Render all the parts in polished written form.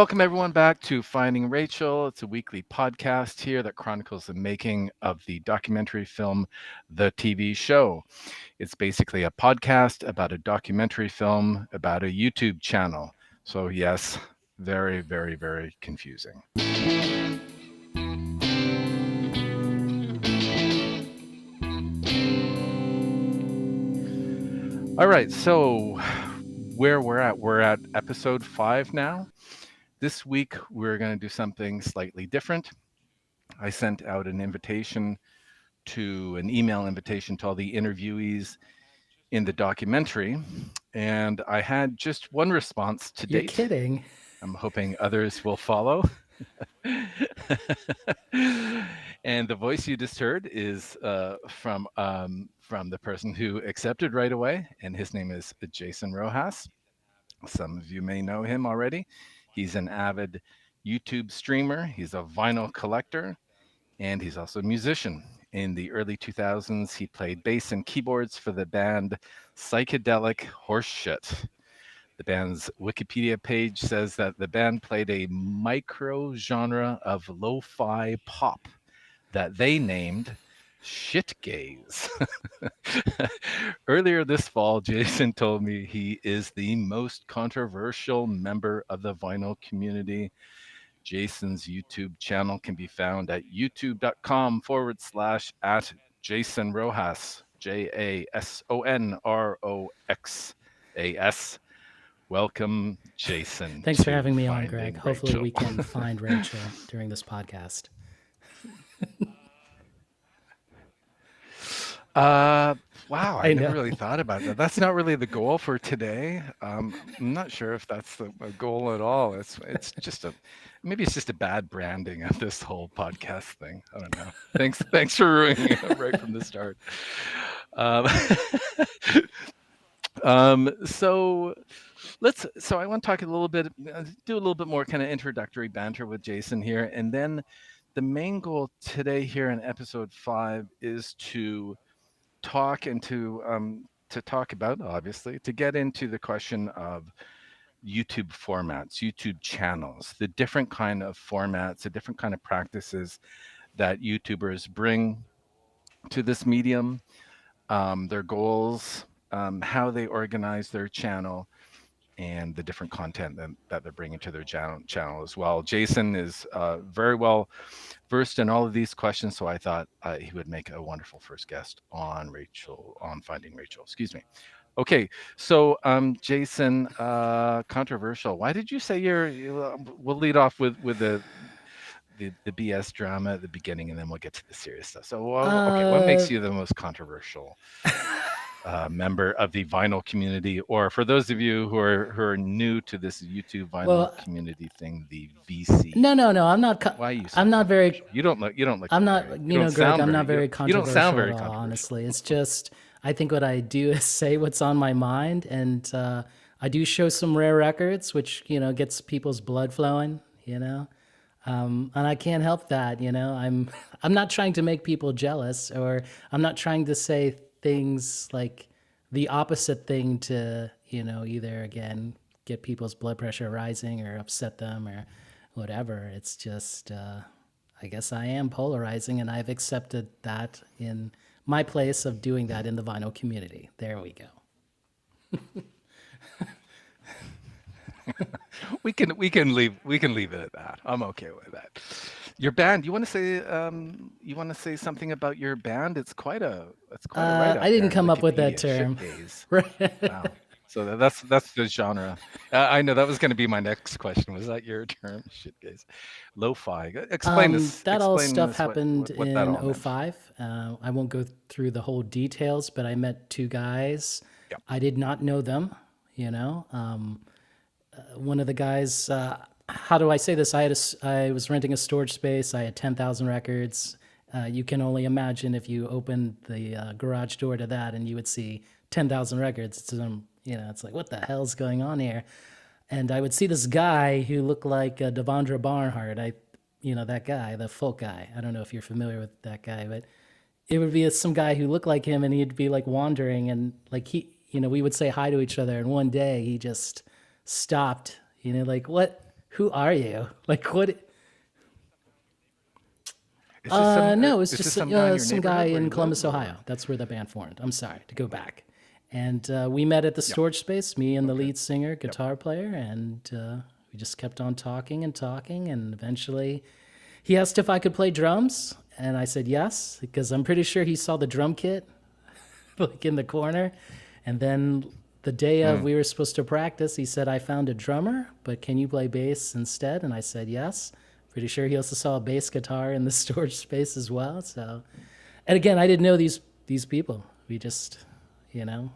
Welcome everyone back to Finding Rachel. It's a weekly podcast here that chronicles the making of the documentary film The TV Show. It's basically a podcast about a documentary film about a YouTube channel. So yes, very, very, very confusing. All right, so where we're at episode 5 now. This week we're going to do something slightly different. I sent out an email invitation to all the interviewees in the documentary, and I had just one response to You're date. kidding. I'm hoping others will follow. And the voice you just heard is from the person who accepted right away, and his name is Jason Roxas. Some of you may know him already. He's an avid YouTube streamer. He's a vinyl collector, and he's also a musician. In the early 2000s, he played bass and keyboards for the band Psychedelic Horseshit. The band's Wikipedia page says that the band played a micro genre of lo-fi pop that they named shitgaze. Earlier this fall, Jason told me he is the most controversial member of the vinyl community. Jason's YouTube channel can be found at youtube.com/at Jason Roxas, JASONROXAS. Welcome, Jason, Thanks for to having me on, Greg. Finding Hopefully, Rachel. we can find Rachel during this podcast. Wow, I I never know. really thought about that. That's not really the goal for today. I'm not sure if that's a goal at all. It's just maybe it's just a bad branding of this whole podcast thing. I don't know. Thanks for ruining it right from the start. Um, so so I want to talk a little bit, do a little bit more kind of introductory banter with Jason here, and then the main goal today here in episode 5 is to talk and to talk about, obviously, to get into the question of YouTube formats, YouTube channels, the different kind of formats, the different kind of practices that YouTubers bring to this medium, their goals, how they organize their channel, and the different content that they're bringing to their channel as well. Jason is very well versed in all of these questions, so I thought he would make a wonderful first guest on Finding Rachel. Excuse me. Okay, so Jason, controversial. Why did you say we'll lead off with the BS drama at the beginning, and then we'll get to the serious stuff. So, okay, what makes Uh, you the most controversial member of the vinyl community, or for those of you who are new to this YouTube vinyl well, community thing, the VC? no. I'm not. Why are you so I'm not very. controversial? You don't look I'm very. not. You don't Greg. sound I'm very. not very You don't sound controversial at very all. controversial. Honestly, it's just I think what I do is say what's on my mind, and I do show some rare records, which gets people's blood flowing. And I can't help that. I'm not trying to make people jealous, or I'm not trying to say things like the opposite thing to either again get people's blood pressure rising or upset them or whatever. It's just I guess I am polarizing, and I've accepted that in my place of doing that in the vinyl community. There we go. We can leave it at that. I'm okay with that. Your band. You want to say something about your band? It's quite a write I up didn't there in come up with that Wikipedia. term. Shitgaze. Right. Wow. So that's the genre. I know that was going to be my next question. Was that your term? Shitgaze. Lo-fi. Explain this. That all Explain stuff this. What happened what, what that in all meant. '05. I won't go through the whole details, but I met two guys. Yeah. I did not know them, you know. One of the guys, how do I say this? I was renting a storage space. I had 10,000 records. You can only imagine if you opened the garage door to that and you would see 10,000 records. It's like, what the hell's going on here? And I would see this guy who looked like Devondra Barnhart. That guy, the folk guy. I don't know if you're familiar with that guy, but it would be some guy who looked like him, and he'd be like wandering, and like we would say hi to each other. And one day he just stopped. Like, what? Who are you? Like what? No, it's is this just some guy in your some guy neighborhood where in you live, Columbus, or? Ohio. That's where the band formed. I'm sorry to go back. And we met at the Yep. storage space, me and the Okay. lead singer, Yep. guitar player, and we just kept on talking and talking. And eventually he asked if I could play drums. And I said yes, because I'm pretty sure he saw the drum kit like in the corner. And then the day of Mm. we were supposed to practice, he said, I found a drummer, but can you play bass instead? And I said yes. Pretty sure he also saw a bass guitar in the storage space as well. So, and again, I didn't know these people. We just,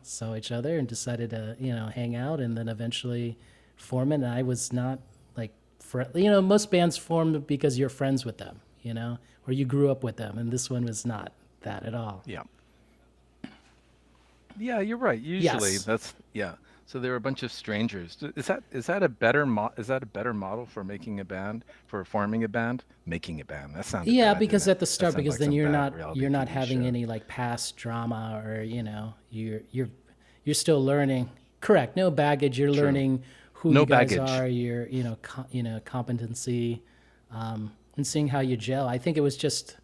saw each other and decided to, hang out and then eventually form it. And I was not like, most bands form because you're friends with them, or you grew up with them. And this one was not that at all. Yeah. Yeah, you're right. Usually Yes. that's yeah. So there are a bunch of strangers. Is that is that a better model for making a band, for forming a band? Making a band. That sounded Yeah, bad, didn't because it? at the That start, sounded because like then some you're bad not reality you're not TV having show. any like past drama or you're still learning. Correct, no baggage. You're True. learning who No you guys baggage. are. Your competency, and seeing how you gel. I think it was just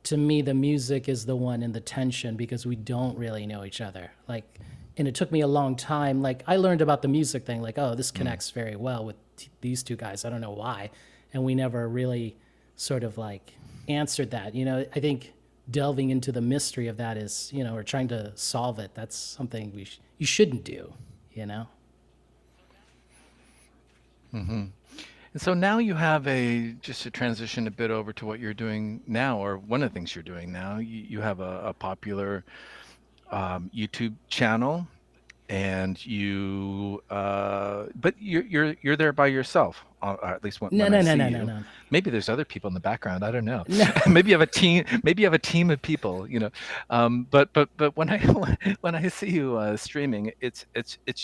to me the music is the one and the tension because we don't really know each other. Like, and it took me a long time. Like I learned about the music thing. Like, oh, this Mm. connects very well with these two guys. I don't know why, and we never really sort of like answered that. I think delving into the mystery of that is, or trying to solve it. That's something you shouldn't do. You know. Hmm. And so now you have just to transition a bit over to what you're doing now, or one of the things you're doing now. You have a popular YouTube channel, and but you're there by yourself, or at least No, when I no, no, see no, no, you. no, Maybe there's other people in the background. I don't know. no. Maybe you have a team. Maybe you have a team of people. But when I when I see you streaming, it's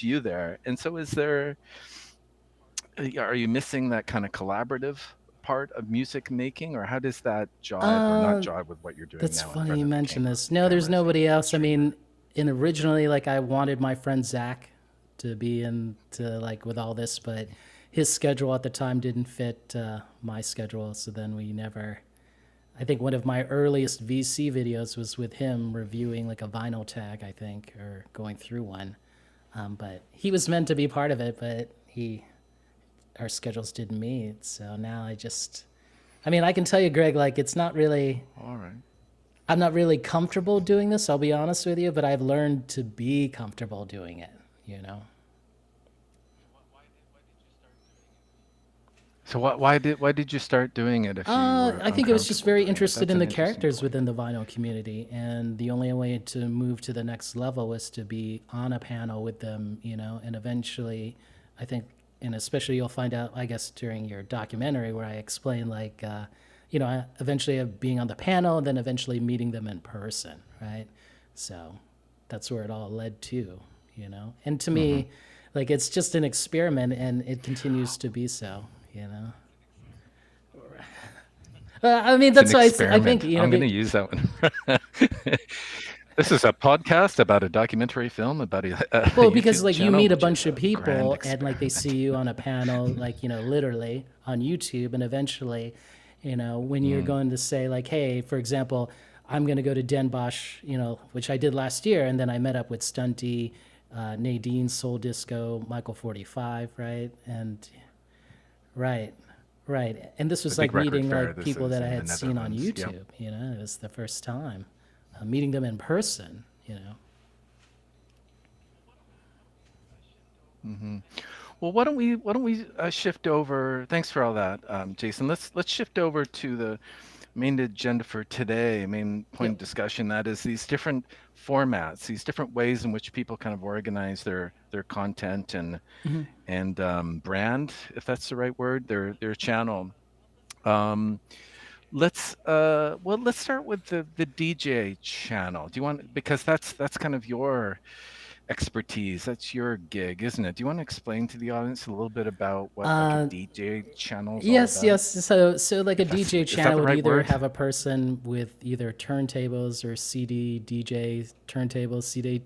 you there. And so, are you missing that kind of collaborative part of music making, or how does that jive or not Uh, jive with what you're doing That's now in funny front you of mention this. No, there's cameras nobody and else. I streaming? mean, and originally, like, I wanted my friend Zach to be into like with all this, but his schedule at the time didn't fit my schedule. So then we never. I think one of my earliest VC videos was with him reviewing like a vinyl tag, I think, or going through one. But he was meant to be part of it, but our schedules didn't meet. So now I mean, I can tell you, Greg, like it's not really All right. I'm not really comfortable doing this, I'll be honest with you, but I've learned to be comfortable doing it, you know? So why did you start doing it if you were I think I was just uncomfortable very doing it? interested That's in an the interesting characters point. within the vinyl community, and the only way to move to the next level was to be on a panel with them, and eventually, I think, and especially you'll find out, I guess, during your documentary where I explain, like, eventually being on the panel, and then eventually meeting them in person, right? So that's where it all led to. And to Hmm. me, like, it's just an experiment, and it continues to be so. I mean, It's an that's why I think experiment. I'm going to use that one. This is a podcast about a documentary film about a well, because YouTube like you channel, meet a which is bunch of a grand people and like they see experiment. you on a panel, like literally on YouTube, and eventually, when you're Mm. going to say like, hey, for example, I'm going to go to Den Bosch, which I did last year, and then I met up with Stunty, Nadine, Soul Disco, Michael 45, right, and right. Right. And this The was big like record meeting fair. like This people is that I in the had seen on Netherlands. Yep. YouTube. It was the first time meeting them in person. Hmm. Well, why don't we shift over? Thanks for all that, Jason. Let's shift over to the main agenda for today. Main point Yep. of discussion, that is these different formats, these different ways in which people kind of organize their content and brand, if that's the right word, their channel. Um, let's start with the DJ channel. Do you want, because that's kind of your expertise. That's your gig, isn't it? Do you want to explain to the audience a little bit about what like a Uh, DJ channel is all yes, about? yes. So like a If that's DJ is that channel the would right either word? have a person with either turntables or CD DJ turntables,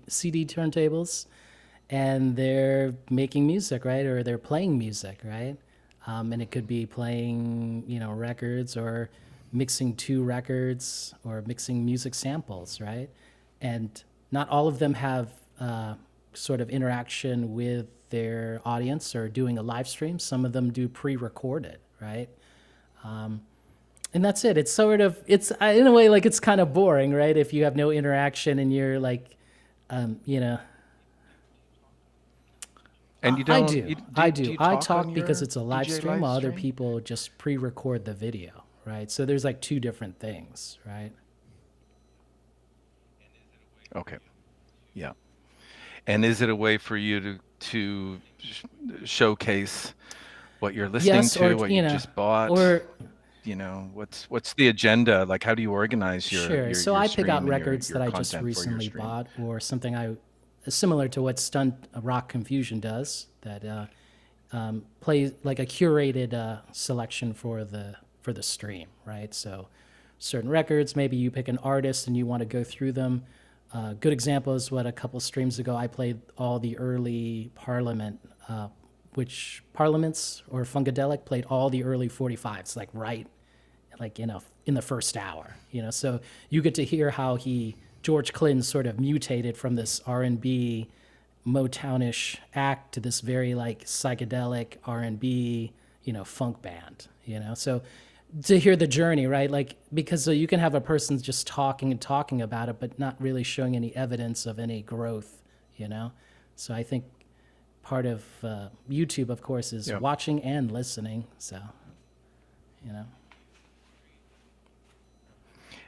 CD turntables, and they're making music, right? Or they're playing music, right? And it could be playing, records or mixing two records or mixing music samples, right? And not all of them have sort of interaction with their audience or doing a live stream. Some of them do pre-recorded, right? And that's it. It's sort of in a way like it's kind of boring, right? If you have no interaction and you're like, you know, And you I don't do. you I do do. you I talk on talk because your it's a live DJ stream live while other stream? people just pre record the video, right? So there's like two different things, right? Okay. Yeah. And is it a way for you to showcase what you're listening Yes, to, what you just bought? or What's the agenda? Like, how do you organize your sure. your So your I pick out stream and your records your that I just content for your recently stream? bought or something I similar to what Stunt Rock Confusion does that play like a curated selection for the stream, right? So certain records, maybe you pick an artist and you want to go through them. Good example is what a couple streams ago I played all the early Parliament, which Parliaments or Funkadelic played all the early 45s, like right, like in the first hour, So you get to hear how George Clinton sort of mutated from this R&B Motownish act to this very like psychedelic R&B, funk band, So to hear the journey, right? Like because you can have a person just talking and talking about it, but not really showing any evidence of any growth, you know. So I think part of YouTube, of course, is Yeah. watching and listening. So you know,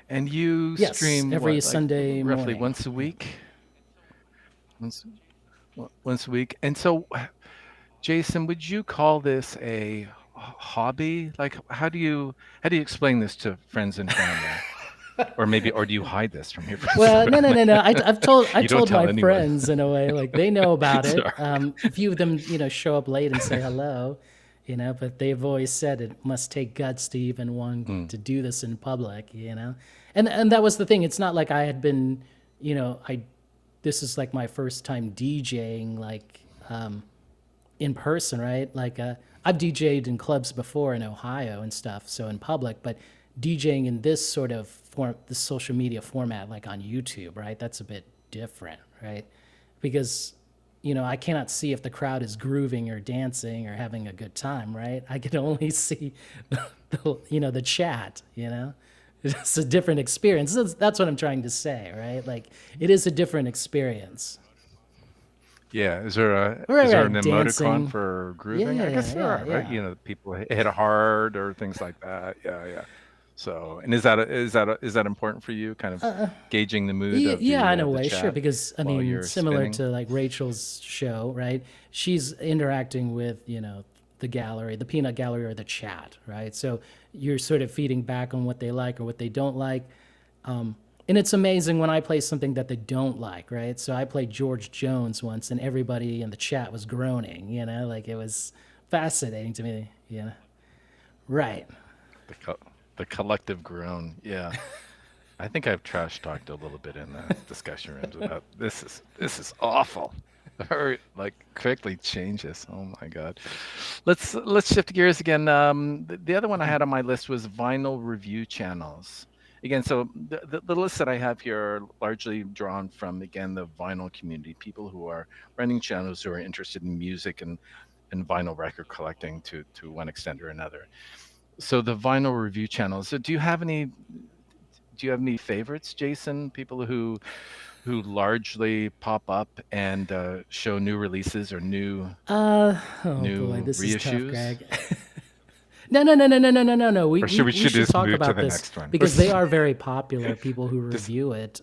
And you yes, stream every what, like Sunday roughly morning. once a Yeah. week? Once once a week. And so, Jason, would you call this a hobby? Like, how do you explain this to friends and family? Or do you hide this from your friends Well, and no, no, family? no, no. I You don't told tell my anyone. friends in a way, like they know about it. Sorry. A few of them, show up late and say hello, but they've always said it must take guts to even want Mm, to do this in public, And that was the thing. It's not like I had been, I this is like my first time DJing like in person, right? Like I've DJed in clubs before in Ohio and stuff, so in public, but DJing in this sort of form, the social media format, like on YouTube, right? That's a bit different, right? Because I cannot see if the crowd is grooving or dancing or having a good time, right? I can only see the chat, It's a different experience. That's what I'm trying to say, right? Like it is a different experience. yeah. Is there an Right, emoticon dancing. for Yeah, grooving? yeah, I guess yeah, there yeah, are, right? yeah. People hit a hard or things like that. Yeah, yeah. So, and is that important for you? Kind of gauging the mood of Yeah, in a the way, sure. chat Because I while mean, you're similar spinning. to like Rachel's show, right? She's interacting with the gallery, the peanut gallery, or the chat, right? So you're sort of feeding back on what they like or what they don't like. And it's amazing when I play something that they don't like, right? So I played George Jones once, and everybody in the chat was groaning, like it was fascinating to me, Right. The the collective groan. Yeah. I think I've trash talked a little bit in the discussion rooms about this is awful. Or like quickly change this. Oh my God. Let's shift gears again. The other one I had on my list was vinyl review channels. Again, so the list that I have here are largely drawn from again the vinyl community, people who are running channels who are interested in music and vinyl record collecting to one extent or another. So the vinyl review channels. So do you have any favorites, Jason? People who largely pop up and show new releases or new Oh boy, new this is tough, reissues? Greg. No, no, no, no, no, no, no, no, no. We, Or should we we we should should just talk move to about the this next one? because they are very popular. People who Just review it.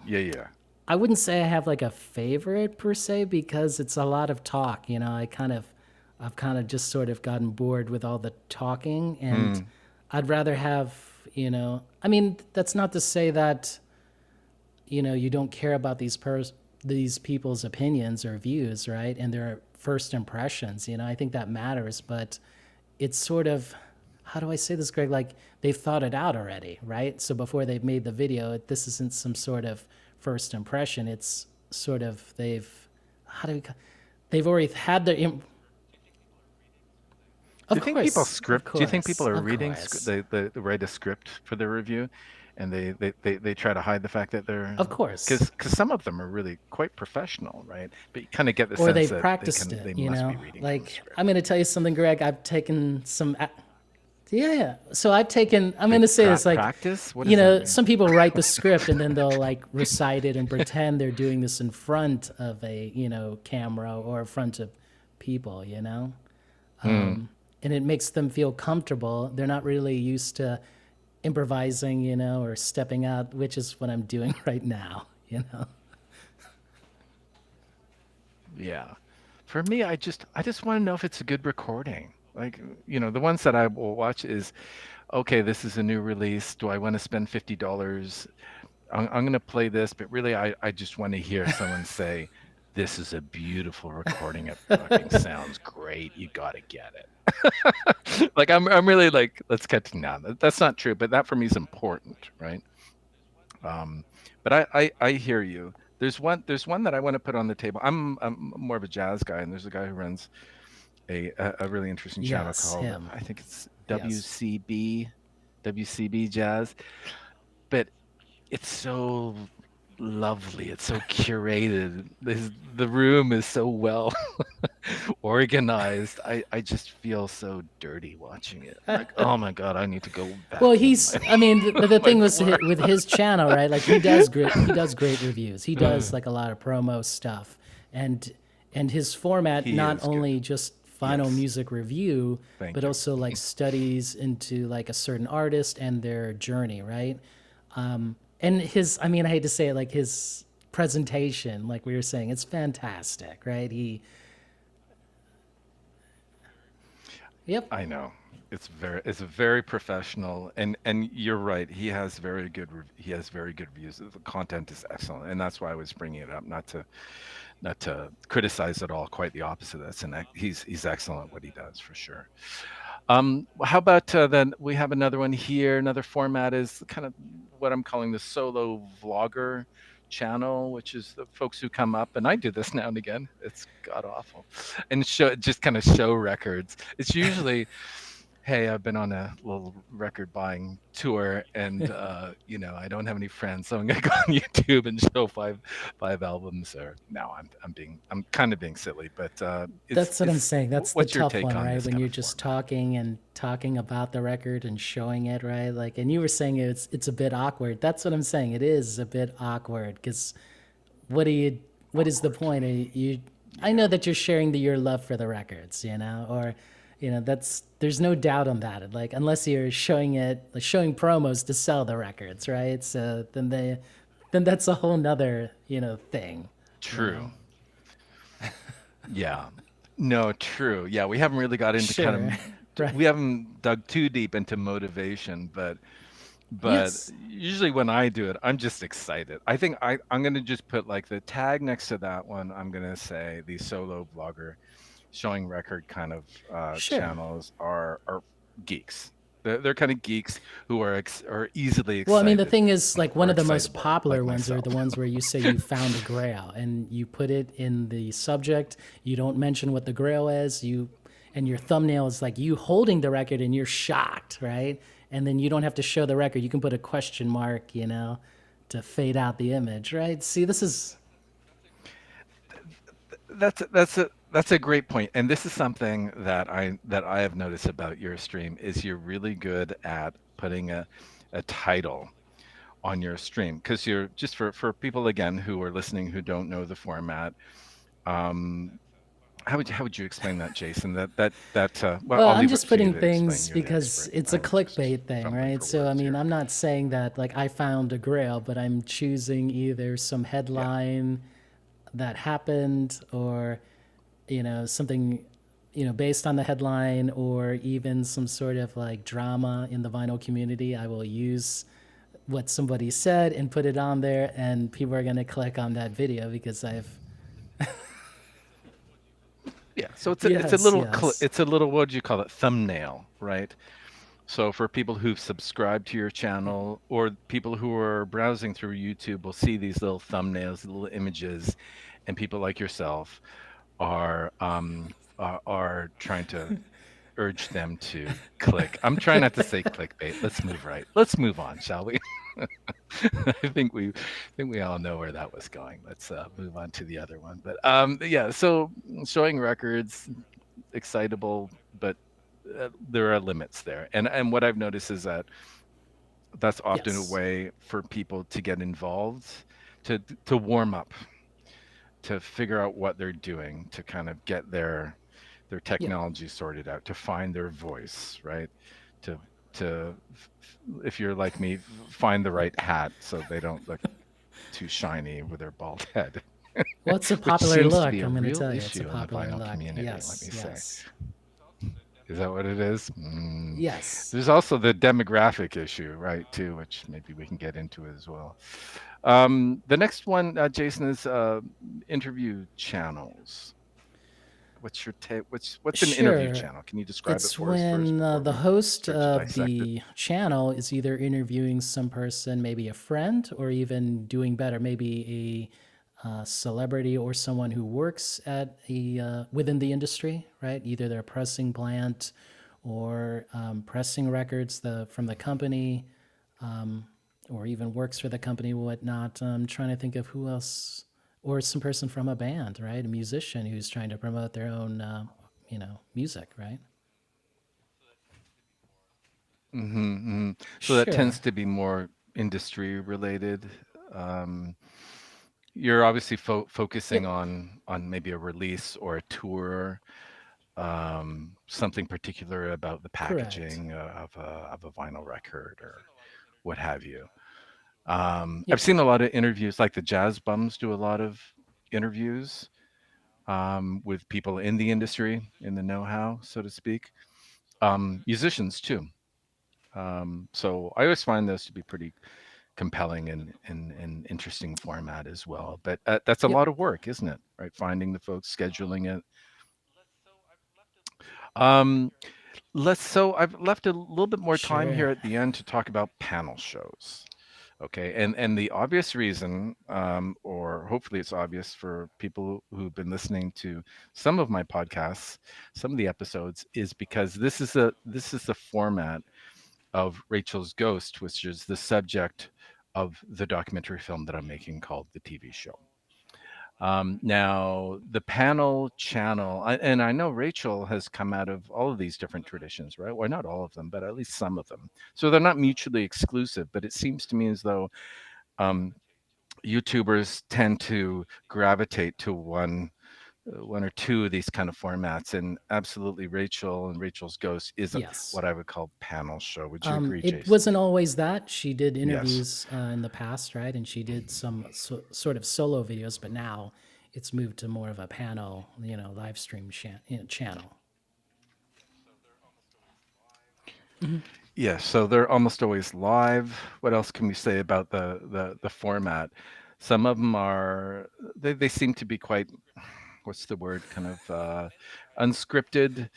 yeah, yeah. I wouldn't say I have like a favorite per se because it's a lot of talk. I've kind of just sort of gotten bored with all the talking, and Mm, I'd rather have. I mean, that's not to say that you don't care about these people's opinions or views, right? And their first impressions. I think that matters, but it's sort of how do I say this, Greg? Like they've thought it out already, right? So before they've made the video, this isn't some sort of first impression. It's sort of they've how do we they've already had their Of course, of Do you think people course, are of reading course, they write a script for their review, and they try to hide the fact that they're of course. because some of them are really quite professional, right? But you kind of get the Or sense they've that practiced it, they you must be know? reading from the Like, I'm script. going to tell you something, Greg. I've taken some. Yeah, yeah. So I've taken, I'm They going to say this like, practice. What does that mean? some people write the script and then they'll like recite it and pretend they're doing this in front of a, camera or in front of people, Mm, and it makes them feel comfortable. They're not really used to improvising, or stepping out, which is what I'm doing right now. yeah. For me, I just want to know if it's a good recording. Like, the ones that I will watch is, okay, this is a new release. Do I want to spend $50? I'm going to play this, but really, I just want to hear someone say, "This is a beautiful recording. It fucking sounds great. You got to get it." Like, I'm really like, let's get to now. That's not true, but that for me is important, right? Um, but I hear you. There's one that I want to put on the table. I'm more of a jazz guy, and there's a guy who runs a really interesting channel Yes, called, him. I think it's Yes. WCB Jazz, but it's so lovely. It's so curated. The room is so well organized. I just feel so dirty watching it. Like, oh my God, I need to go Well, vacuum he's. I mean, but the my thing was floor. with his channel, right? Like he does great. He does great reviews. He does like a lot of promo stuff, and his format He not is good. only just final Yes. music review, but Thank you. also like studies into like a certain artist and their journey, right? And his. I mean, I hate to say it, like his presentation, like we were saying, it's fantastic, right? Yep. I know. It's very professional, and you're right. He has very good reviews. The content is excellent, and that's why I was bringing it up, not to criticize at all. Quite the opposite. He's excellent at what he does for sure. How about then we have another one here. Another format is kind of what I'm calling the solo vlogger channel, which is the folks who come up, and I do this now and again. It's god awful, and show just kind of show records. It's usually, hey, I've been on a little record buying tour, and I don't have any friends, so I'm gonna go on YouTube and show five albums. Or no, I'm kind of being silly, but That's what I'm saying. That's the what's your tough take one, on right? this When kind you're of just format? talking and talking about the record and showing it, right? Like, and you were saying it's a bit awkward. That's what I'm saying. It is a bit awkward because what do you? What is the Awkward. point? You, I know Yeah. that you're sharing your love for the records, or, that's there's no doubt on that. Like, unless you're showing it, like showing promos to sell the records, right? So then that's a whole nother, thing, you know. True. Yeah. No, true. Yeah, we haven't really got into Sure, right? we haven't dug too deep into motivation, but Yes. usually when I do it, I'm just excited. I think I'm gonna just put like the tag next to that one. I'm gonna say the solo vlogger showing record kind of Sure. channels are geeks. They're kind of geeks who are easily Well, I mean, the excited thing is, like, one or of the most excitable, popular like ones are the myself. ones where you say you found a grail and you put it in the subject. You don't mention what the grail is. And your thumbnail is like you holding the record and you're shocked, right? And then you don't have to show the record. You can put a question mark, to fade out the image, right? See, this is, That's a great point, and this is something that I have noticed about your stream is you're really good at putting a title on your stream because you're just for people again who are listening who don't know the format. Um, how would you explain that, Jason? Well, well, I'll I'm leave it just for you putting to explain. things You're the because expert. it's a I'm just clickbait thing, fumbling right? for So, I words mean, here. I'm not saying that, like, I found a grail, but I'm choosing either some Yeah, headline that happened or something based on the headline or even some sort of like drama in the vinyl community. I will use what somebody said and put it on there, and people are going to click on that video because I've yeah. So yes, yes. it's a little what do you call it thumbnail, right? So for people who've subscribed to your channel or people who are browsing through YouTube will see these little thumbnails, little images, and people like yourself are trying to urge them to click. I'm trying not to say clickbait. Let's move right. Let's move on, shall we? I think we all know where that was going. Let's move on to the other one. But yeah, so showing records, excitable, but there are limits there. And what I've noticed is that that's often a Yes. way for people to get involved, to to warm up, to figure out what they're doing, to kind of get their Yeah. technology sorted out, to find their voice, right? To to if you're like me, find the right Yep. hat so they don't look too shiny with their bald head, Well, it's a which popular seems to be look. a I'm going to real tell you, it's a issue in the popular vinyl look. community, let Yes. me say. Yes. Is that what it is? Yes. There's also the demographic issue, right, too, which maybe we can get into as well. The next one, Jason, is interview channels. What's your take? What's an interview Sure. channel? Can you describe it It's for us first when before the we host start to of dissect it? the channel is either interviewing some person, maybe a friend, or even doing better, maybe a celebrity or someone who works at a within the industry, right? Either their pressing plant or pressing records from the company, or even works for the company, whatnot. I'm trying to think of who else, or some person from a band, right? A musician who's trying to promote their own, music, right? So that tends Sure, to be more industry related. Um, you're obviously focusing yep, on maybe a release or a tour, something particular about the correct. packaging of a vinyl record or what have you. I've Yep, seen a lot of interviews, like the jazz bums do a lot of interviews with people in the industry, in the know-how, so to speak. Musicians too. So I always find those to be pretty compelling and interesting format as well. But that's a yep, lot of work, isn't it? Right, finding the folks, scheduling it. Um, I've left a little bit more time sure, here at the end to talk about panel shows. Okay, and the obvious reason, or hopefully it's obvious for people who've been listening to some of my podcasts, some of the episodes, is because this is the format of Rachel's Ghost, which is the subject of the documentary film that I'm making called The TV Show. Now, the panel channel, and I know Rachel has come out of all of these different traditions, right? Well, not all of them, but at least some of them. So they're not mutually exclusive, but it seems to me as though um, YouTubers tend to gravitate to one or two of these kind of formats. And absolutely, Rachel and Rachel's Ghost is yes. what I would call panel show. Would you agree, It Jason? wasn't always that. She did Yes. interviews in the past, right? And she did some sort of solo videos, but now it's moved to more of a panel, live stream channel. Yes, so they're almost always live. What else can we say about the format? Some of them are they seem to be quite, what's the word, kind of unscripted.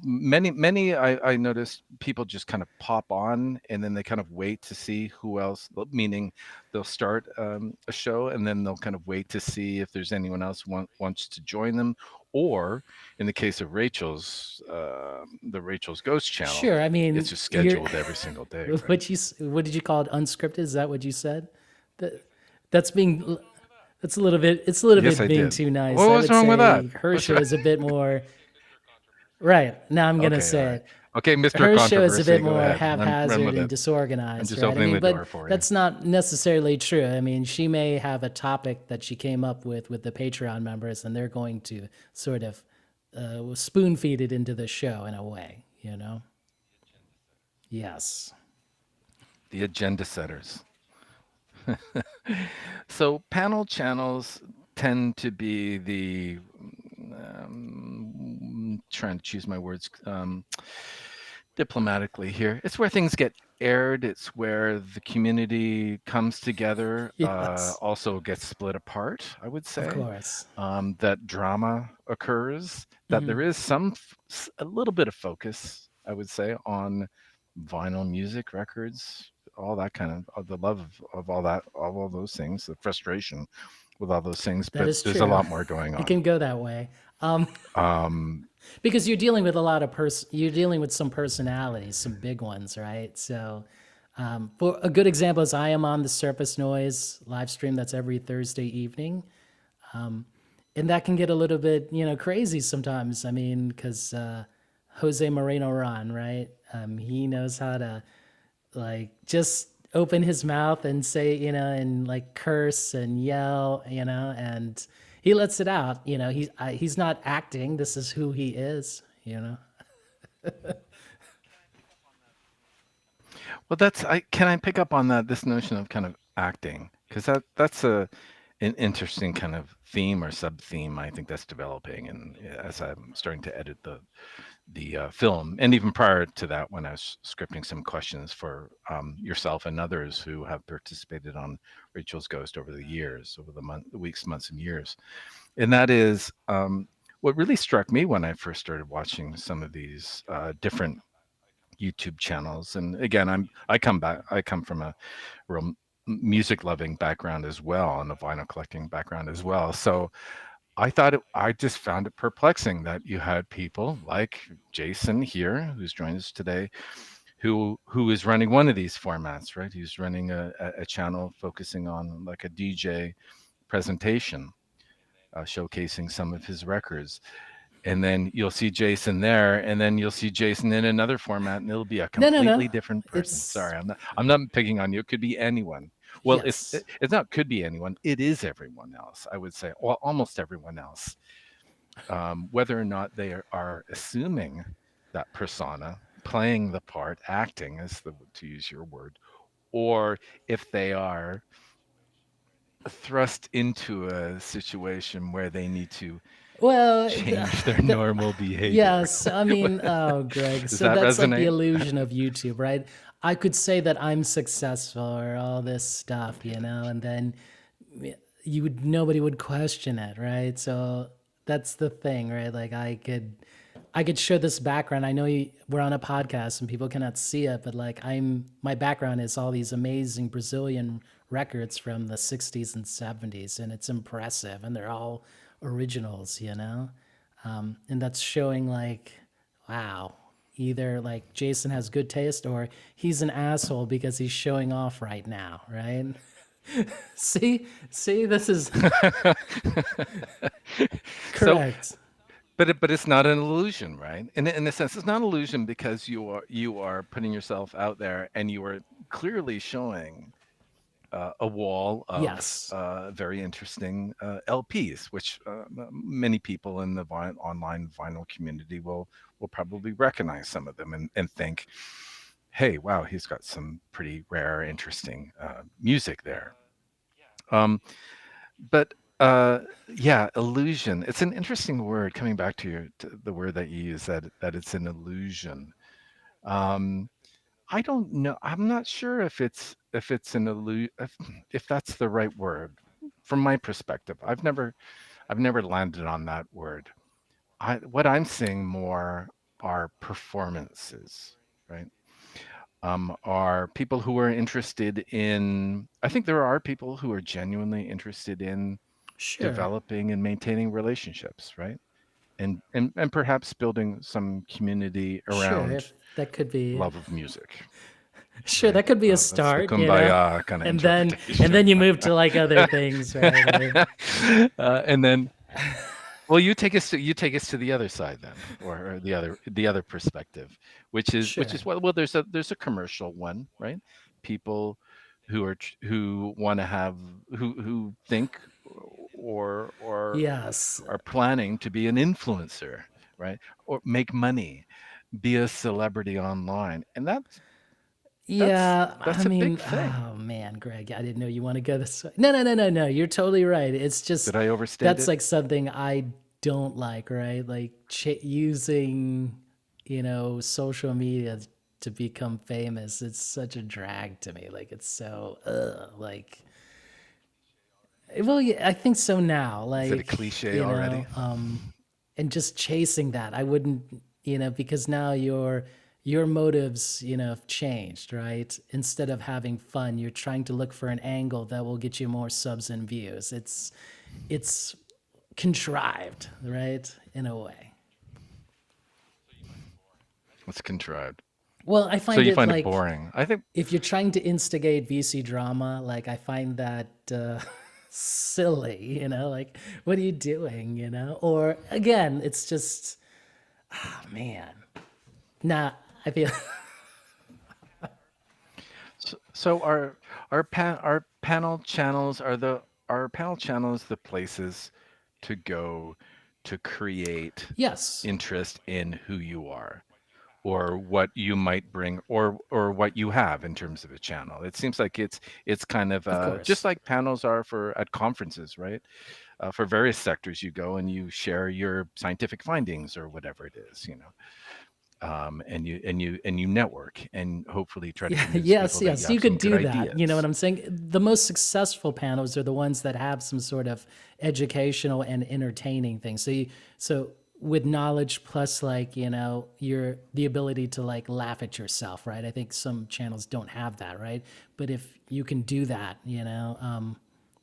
Many I noticed people just kind of pop on and then they kind of wait to see who else, meaning they'll start a show and then they'll kind of wait to see if there's anyone else wants to join them. Or in the case of the Rachel's Ghost channel, Sure. I it's mean, just you're scheduled every single day, right? what did you call it? Unscripted? Is that what you said? That that's being that's a little bit. It's a little Yes, bit I being did. too nice. What I was would wrong with that? say her What's show wrong? is a bit more right. Now I'm gonna Okay, all say right. it. Okay, Mr. Her show is a bit Controversy, go more ahead. Run haphazard with and it. I'm disorganized, just right? I opening mean, the door but for you. that's not necessarily true. I mean, she may have a topic that she came up with the Patreon members, and they're going to sort of spoon feed it into the show in a way, you know? Yes. The agenda setters. So panel channels tend to be trying to choose my words diplomatically here. It's where things get aired. It's where the community comes together, Yes. also gets split apart, I would Of say. course. That drama occurs, that there is a little bit of focus, I would say, on vinyl music, records, all that kind of the love of all that, all those things, the frustration with all those things, That but is there's a true. lot more going It on. can go that way. Um, Because you're dealing with a lot of you're dealing with some personalities, some big ones, right? So, for a good example is I am on the Surface Noise live stream that's every Thursday evening, and that can get a little bit crazy sometimes. I mean, because Jose Moreno Ron, right? He knows how to like just open his mouth and say and like curse and yell, and he lets it out. He's not acting. This is who he is. well, that's I can I pick up on that this notion of kind of acting because that's an interesting kind of theme or sub theme I think that's developing, and as I'm starting to edit the film, and even prior to that, when I was scripting some questions for yourself and others who have participated on Rachel's Ghost over the years, over the weeks, months, and years, and that is what really struck me when I first started watching some of these different YouTube channels. And again, I come from a real music loving background as well, and a vinyl collecting background as well. So I just found it perplexing that you had people like Jason here, who's joined us today, who is running one of these formats, right? He's running a channel focusing on like a DJ presentation, showcasing some of his records. And then you'll see Jason there, and then you'll see Jason in another format, and it'll be a No, no, no. completely different person. It's Sorry, I'm not picking on you. It could be anyone. Well, yes. it's not could be anyone. It is everyone else. I would say, well, almost everyone else. Whether or not they are assuming that persona, playing the part, acting is the to use your word, or if they are thrust into a situation where they need to Well, change their normal behavior. yes. I mean, oh, Greg. Does So that that's like the resonate? illusion of YouTube, right? I could say that I'm successful or all this stuff, and then nobody would question it, right? So that's the thing, right? Like I could show this background. I know we're on a podcast and people cannot see it, but like my background is all these amazing Brazilian records from the 60s and 70s, and it's impressive, and they're all originals. And that's showing like, wow, either like Jason has good taste or he's an asshole because he's showing off right now, right? See, this is So, correct. but it's not an illusion, right? In a sense, it's not an illusion because you are putting yourself out there and you are clearly showing a wall of Yes. very interesting LPs, which many people in the online vinyl community will probably recognize some of them and think, "Hey, wow, he's got some pretty rare, interesting music there." Um, but yeah, illusion. It's an interesting word. Coming back to the word that you use, that it's an illusion. Um, I don't know. I'm not sure if it's an if that's the right word from my perspective. I've never landed on that word. What I'm seeing more are performances, right? Are people who are interested in. I think there are people who are genuinely interested in Sure. developing and maintaining relationships, right? And perhaps building some community Sure. around If that could be love of music, sure, right? that could be a That's the start. kumbaya kind of And then interpretation. you move to like other things, right? And then, well, you take us to the other side then, or the other perspective, which Sure. is what well, there's a commercial one, right? People who want to have who think or Yes. are planning to be an influencer, right? Or make money, be a celebrity online, and Yeah, I that's a big mean, thing. oh man, Greg, I didn't know you want to go this way. No, no, no, no, no. You're totally right. It's just Did I overstate that's it? like something I don't like, right? Like using, social media to become famous. It's such a drag to me. Like it's so, like, well, yeah, I think so now. Is it a Like, cliche you already? know, and just chasing that, I wouldn't, because now your motives, have changed, right? Instead of having fun, you're trying to look for an angle that will get you more subs and views. It's contrived, right? In a way. It's contrived. Well, I So find you it find it like boring. I think if you're trying to instigate VC drama, like I find that silly, like what are you doing, Or again, it's just, oh man, nah, I feel, so. Our panel channels are our panel channels the places to go to create yes, interest in who you are or what you might bring or what you have in terms of a channel. It seems like it's kind of of just course. like panels are for at conferences, right? For various sectors, you go and you share your scientific findings or whatever it is, and you network and hopefully try to Yeah, convince yes, people that you yes, have you some could good do that. You know what ideas. I'm saying? The most successful panels are the ones that have some sort of educational and entertaining thing. So with knowledge plus like, your the ability to like laugh at yourself, right? I think some channels don't have that, right? But if you can do that,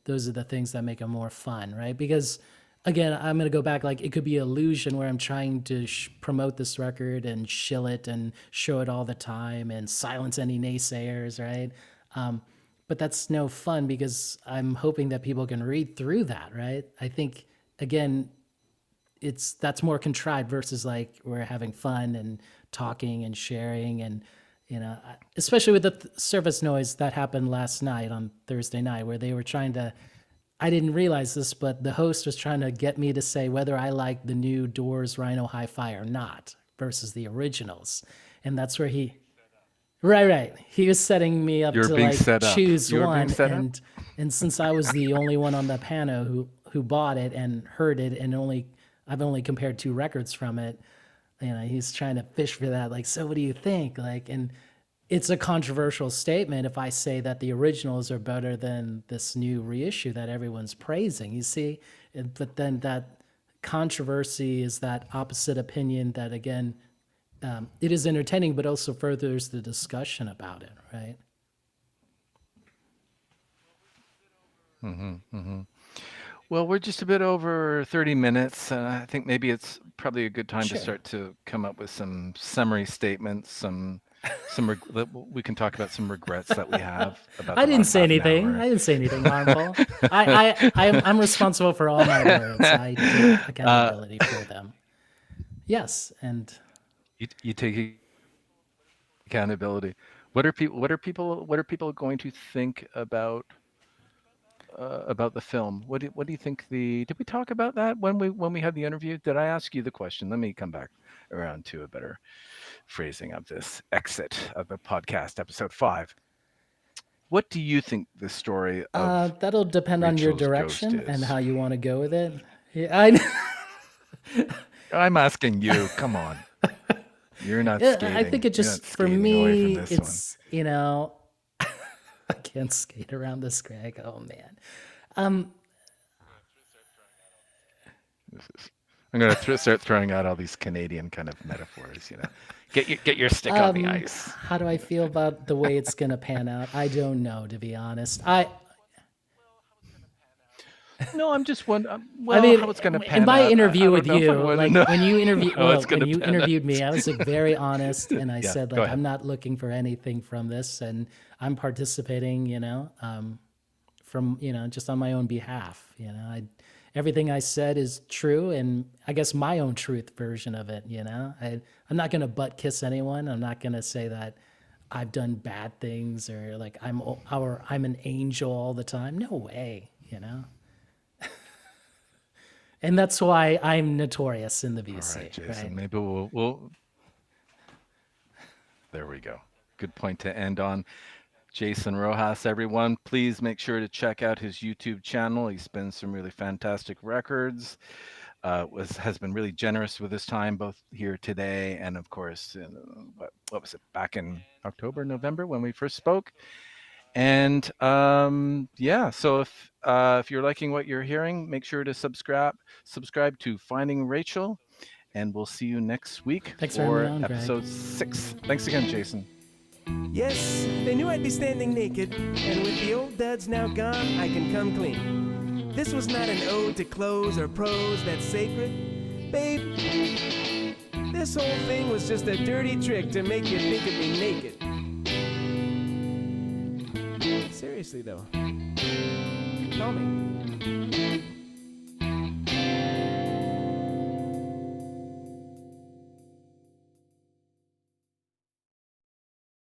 those are the things that make them more fun, right? Because again, I'm going to go back like it could be illusion where I'm trying to promote this record and shill it and show it all the time and silence any naysayers, right? But that's no fun because I'm hoping that people can read through that, right? I think again, that's more contrived versus like we're having fun and talking and sharing and especially with the surface noise that happened last night on Thursday night where they were trying to, I didn't realize this, but the host was trying to get me to say whether I like the new Doors Rhino Hi-Fi or not versus the originals. And that's where right. He was setting me up You're to being like set up. choose You're being one, set up. and since I was the only one on the panel who bought it and heard it, and I've only compared two records from it. He's trying to fish for that. Like, so what do you think? Like, and it's a controversial statement if I say that the originals are better than this new reissue that everyone's praising. You see, but then that controversy is that opposite opinion that again, it is entertaining, but also furthers the discussion about it, right? Well, we're just a bit over 30 minutes, and I think maybe it's probably a good time to Sure. start to come up with some summary statements, we can talk about some regrets that we have about I the didn't last say half an anything. hour. I didn't say anything harmful. I'm responsible for all my words. I take uh, accountability for them. Yes, and you take accountability. What are people going to think about the film? What do you think did we talk about that when we had the interview? Did I ask you the question? Let me come back around to a better phrasing of this exit of the podcast, episode 5. What do you think the story of that'll depend on your Rachel's ghost direction and is? how you want to go with it. Yeah, I'm asking you. Come on. You're not I think skating. it You're not just for skating away from me, this one. it's I can't skate around this, Greg. Oh man. This is, I'm going to start throwing out all these Canadian kind of metaphors. Get your stick on the ice. How do I feel about the way it's gonna pan out? I don't know, to be honest. No, I'm just wondering. I Well, mean, how it's going to in pan my out, I interview don't with know if I you, want to like know when you interview, how well, it's going when to you pan interviewed me, out. I was like very honest, and I Yeah, said go like ahead. I'm not looking for anything from this, and I'm participating, from just on my own behalf. Everything I said is true, and I guess my own truth version of it. I'm not gonna butt kiss anyone. I'm not gonna say that I've done bad things or like I'm an angel all the time. No way. And that's why I'm notorious in the All right, VC, Jason. right? Maybe we'll. There we go. Good point to end on. Jason Rojas, everyone, please make sure to check out his YouTube channel. He spins some really fantastic records. Has been really generous with his time, both here today and, of course, what was it, back in October, November when we first spoke. And yeah, so if you're liking what you're hearing, make sure to subscribe to Finding Rachel, and we'll see you next week Thanks for having me for on, Greg. episode 6. Thanks again, Jason. Yes, they knew I'd be standing naked, and with the old duds now gone, I can come clean. This was not an ode to clothes or prose that's sacred. Babe, this whole thing was just a dirty trick to make you think of me naked. Seriously though, call me.